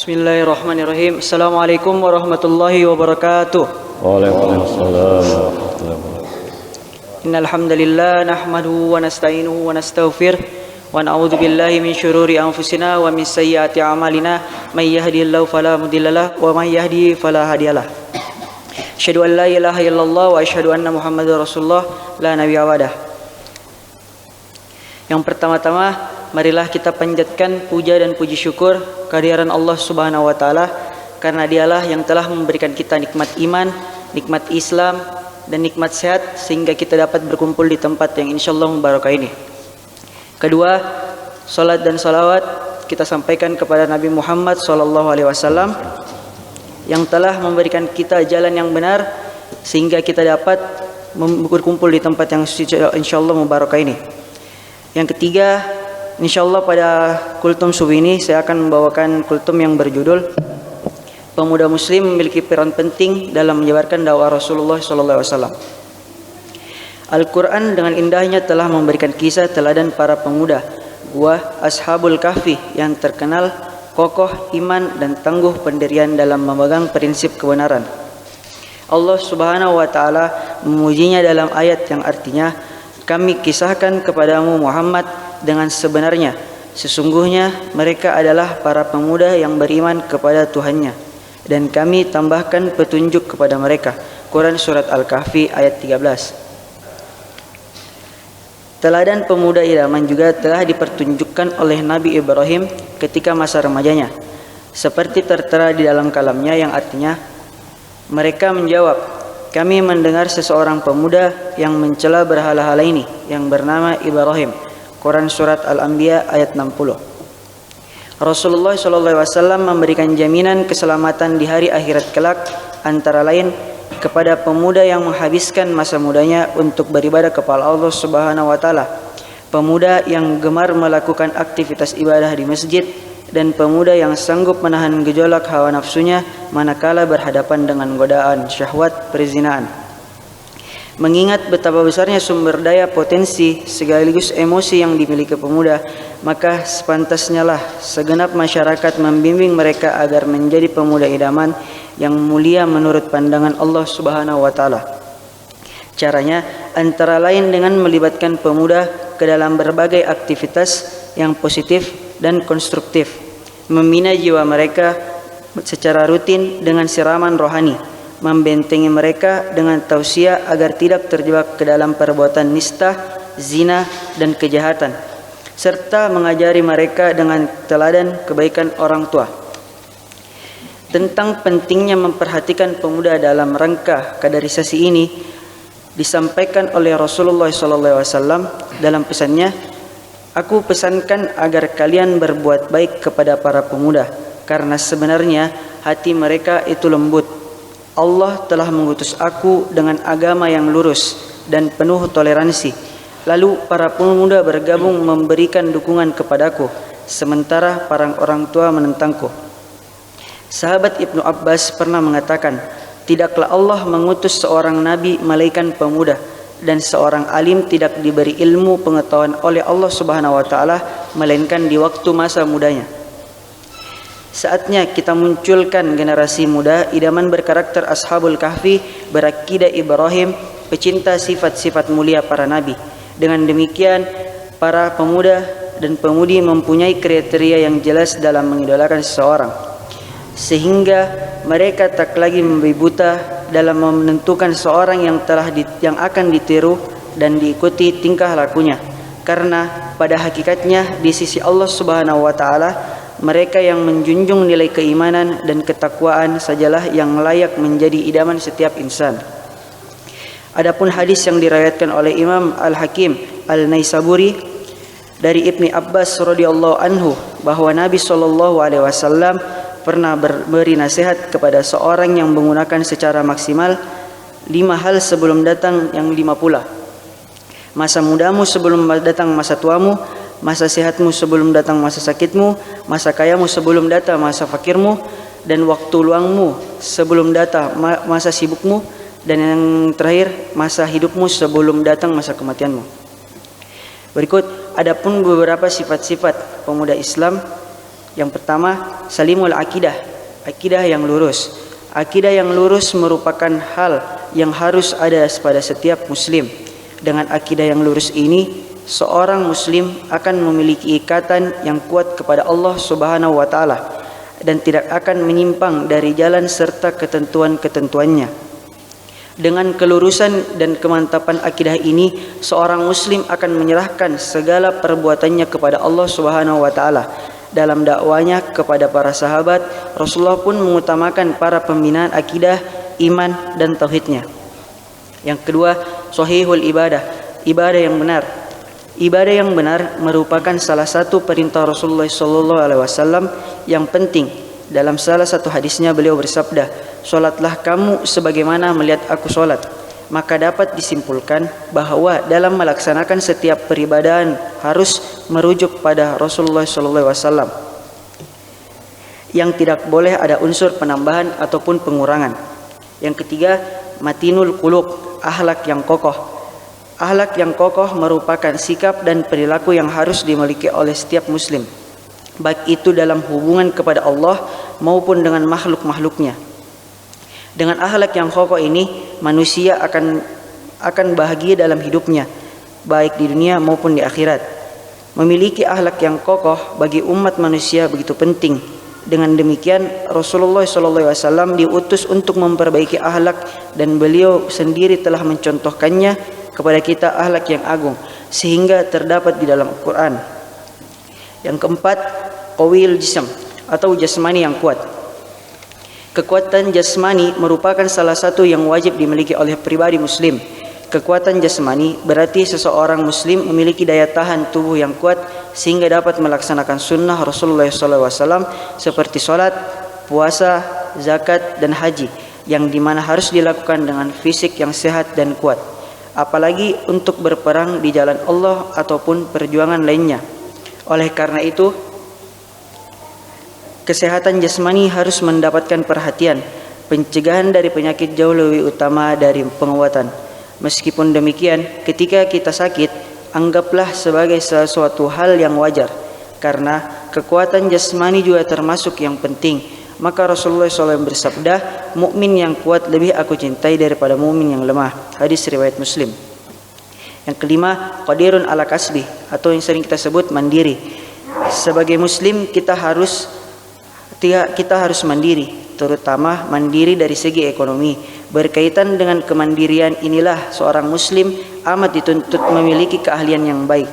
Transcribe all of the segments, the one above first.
Bismillahirrahmanirrahim. Assalamualaikum warahmatullahi wabarakatuh. Waalaikumsalam warahmatullahi wabarakatuh. Innal hamdalillah nahmaduhu wa nasta'inuhu wa nastaghfir wa na'udzu billahi min syururi anfusina wa min sayyiati a'malina may yahdihillahu fala mudhillalah wa may yahdi fala hadiyalah. Asyhadu an la ilaha illallah wa asyhadu anna Muhammadar Rasulullah la nabiyya ba'dah. Yang pertama-tama, marilah kita panjatkan puja dan puji syukur kehadiran Allah Subhanahu wa taala, karena Dialah yang telah memberikan kita nikmat iman, nikmat Islam dan nikmat sehat sehingga kita dapat berkumpul di tempat yang insyaallah mubarakah ini. Kedua, salat dan salawat kita sampaikan kepada Nabi Muhammad SAW yang telah memberikan kita jalan yang benar sehingga kita dapat berkumpul di tempat yang insyaallah mubarakah ini. Yang ketiga, insyaallah pada kultum subuh ini saya akan membawakan kultum yang berjudul Pemuda Muslim memiliki peran penting dalam menyebarkan dakwah Rasulullah SAW. Al-Quran dengan indahnya telah memberikan kisah teladan para pemuda gua Ashabul Kahfi yang terkenal kokoh iman dan tangguh pendirian dalam memegang prinsip kebenaran. Allah Subhanahu wa taala memujinya dalam ayat yang artinya, "Kami kisahkan kepadamu Muhammad dengan sebenarnya, sesungguhnya mereka adalah para pemuda yang beriman kepada Tuhannya, dan kami tambahkan petunjuk kepada mereka." Quran Surat Al-Kahfi ayat 13. Teladan pemuda idaman juga telah dipertunjukkan oleh Nabi Ibrahim ketika masa remajanya, seperti tertera di dalam kalamnya yang artinya, mereka menjawab, "Kami mendengar seseorang pemuda yang mencela berhala-hala ini yang bernama Ibrahim." Quran Surat Al-Anbiya ayat 60. Rasulullah SAW memberikan jaminan keselamatan di hari akhirat kelak, antara lain kepada pemuda yang menghabiskan masa mudanya untuk beribadah kepada Allah Subhanahu wa taala, pemuda yang gemar melakukan aktivitas ibadah di masjid, dan pemuda yang sanggup menahan gejolak hawa nafsunya manakala berhadapan dengan godaan syahwat perzinaan. Mengingat betapa besarnya sumber daya potensi sekaligus emosi yang dimiliki pemuda, maka sepantasnya lah segenap masyarakat membimbing mereka agar menjadi pemuda idaman yang mulia menurut pandangan Allah Subhanahu wa taala. Caranya antara lain dengan melibatkan pemuda ke dalam berbagai aktivitas yang positif dan konstruktif, membina jiwa mereka secara rutin dengan siraman rohani, membentengi mereka dengan tausiah agar tidak terjebak ke dalam perbuatan nista, zina, dan kejahatan, serta mengajari mereka dengan teladan kebaikan orang tua. Tentang pentingnya memperhatikan pemuda dalam rangka kaderisasi ini disampaikan oleh Rasulullah SAW dalam pesannya, "Aku pesankan agar kalian berbuat baik kepada para pemuda, karena sebenarnya hati mereka itu lembut. Allah telah mengutus aku dengan agama yang lurus dan penuh toleransi. Lalu para pemuda bergabung memberikan dukungan kepadaku, sementara para orang tua menentangku." Sahabat Ibnu Abbas pernah mengatakan, "Tidaklah Allah mengutus seorang nabi melainkan pemuda, dan seorang alim tidak diberi ilmu pengetahuan oleh Allah Subhanahu wa taala melainkan di waktu masa mudanya." Saatnya kita munculkan generasi muda idaman berkarakter Ashabul Kahfi, berakidah Ibrahim, pecinta sifat-sifat mulia para nabi. Dengan demikian, para pemuda dan pemudi mempunyai kriteria yang jelas dalam mengidolakan seseorang, sehingga mereka tak lagi membabi buta dalam menentukan seorang yang akan ditiru dan diikuti tingkah lakunya, karena pada hakikatnya di sisi Allah Subhanahu wa taala mereka yang menjunjung nilai keimanan dan ketakwaan sajalah yang layak menjadi idaman setiap insan. Adapun hadis yang diriwayatkan oleh Imam Al-Hakim Al-Naisaburi dari Ibni Abbas radhiyallahu anhu bahwa Nabi SAW pernah beri nasihat kepada seorang yang menggunakan secara maksimal 5 hal sebelum datang yang 5 pula. Masa mudamu sebelum datang masa tuamu, masa sehatmu sebelum datang masa sakitmu, masa kayamu sebelum datang masa fakirmu, dan waktu luangmu sebelum datang masa sibukmu, dan yang terakhir masa hidupmu sebelum datang masa kematianmu. Berikut adapun beberapa sifat-sifat pemuda Islam Yang pertama, salimul akidah, akidah yang lurus. Akidah yang lurus merupakan hal yang harus ada pada setiap muslim. Dengan akidah yang lurus ini, seorang muslim akan memiliki ikatan yang kuat kepada Allah Subhanahu wa taala dan tidak akan menyimpang dari jalan serta ketentuan-ketentuannya. Dengan kelurusan dan kemantapan akidah ini, seorang muslim akan menyerahkan segala perbuatannya kepada Allah Subhanahu wa taala. Dalam dakwanya kepada para sahabat, Rasulullah pun mengutamakan para pembinaan akidah, iman dan tauhidnya. Yang kedua, sahihul ibadah, ibadah yang benar. Ibadah yang benar merupakan salah satu perintah Rasulullah SAW yang penting. Dalam salah satu hadisnya beliau bersabda, "Salatlah kamu sebagaimana melihat aku salat." Maka dapat disimpulkan bahwa dalam melaksanakan setiap peribadahan harus merujuk pada Rasulullah SAW. Yang tidak boleh ada unsur penambahan ataupun pengurangan. Yang ketiga, matinul qulub, akhlak yang kokoh. Akhlak yang kokoh merupakan sikap dan perilaku yang harus dimiliki oleh setiap muslim, baik itu dalam hubungan kepada Allah maupun dengan makhluk-makhluknya. Dengan akhlak yang kokoh ini, manusia akan bahagia dalam hidupnya, baik di dunia maupun di akhirat. Memiliki akhlak yang kokoh bagi umat manusia begitu penting. Dengan demikian, Rasulullah SAW diutus untuk memperbaiki akhlak dan beliau sendiri telah mencontohkannya kepada kita akhlak yang agung sehingga terdapat di dalam Al-Quran. Yang keempat, qawiyul jism atau jasmani yang kuat. Kekuatan jasmani merupakan salah satu yang wajib dimiliki oleh pribadi muslim. Kekuatan jasmani berarti seseorang muslim memiliki daya tahan tubuh yang kuat sehingga dapat melaksanakan sunnah Rasulullah SAW seperti sholat, puasa, zakat, dan haji, yang dimana harus dilakukan dengan fisik yang sehat dan kuat. Apalagi untuk berperang di jalan Allah ataupun perjuangan lainnya. Oleh karena itu, kesehatan jasmani harus mendapatkan perhatian. Pencegahan dari penyakit jauh lebih utama dari pengobatan. Meskipun demikian, ketika kita sakit, anggaplah sebagai sesuatu hal yang wajar, karena kekuatan jasmani juga termasuk yang penting. Maka Rasulullah SAW bersabda, mukmin yang kuat lebih aku cintai daripada mukmin yang lemah. Hadis riwayat Muslim. Yang kelima, qadirun ala kasbi atau yang sering kita sebut mandiri. Sebagai muslim kita harus mandiri, terutama mandiri dari segi ekonomi. Berkaitan dengan kemandirian inilah seorang muslim amat dituntut memiliki keahlian yang baik,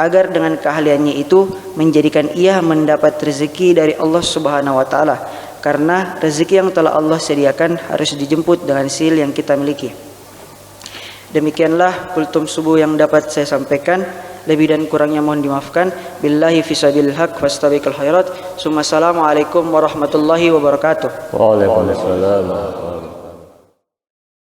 agar dengan keahliannya itu menjadikan ia mendapat rezeki dari Allah Subhanahu wa taala, karena rezeki yang telah Allah sediakan harus dijemput dengan sil yang kita miliki. Demikianlah kultum subuh yang dapat saya sampaikan. Lebih dan kurangnya mohon dimaafkan. Billahi fisabilil haq wastabiqul khairat. Assalamualaikum warahmatullahi wabarakatuh. Waalaikumsalam.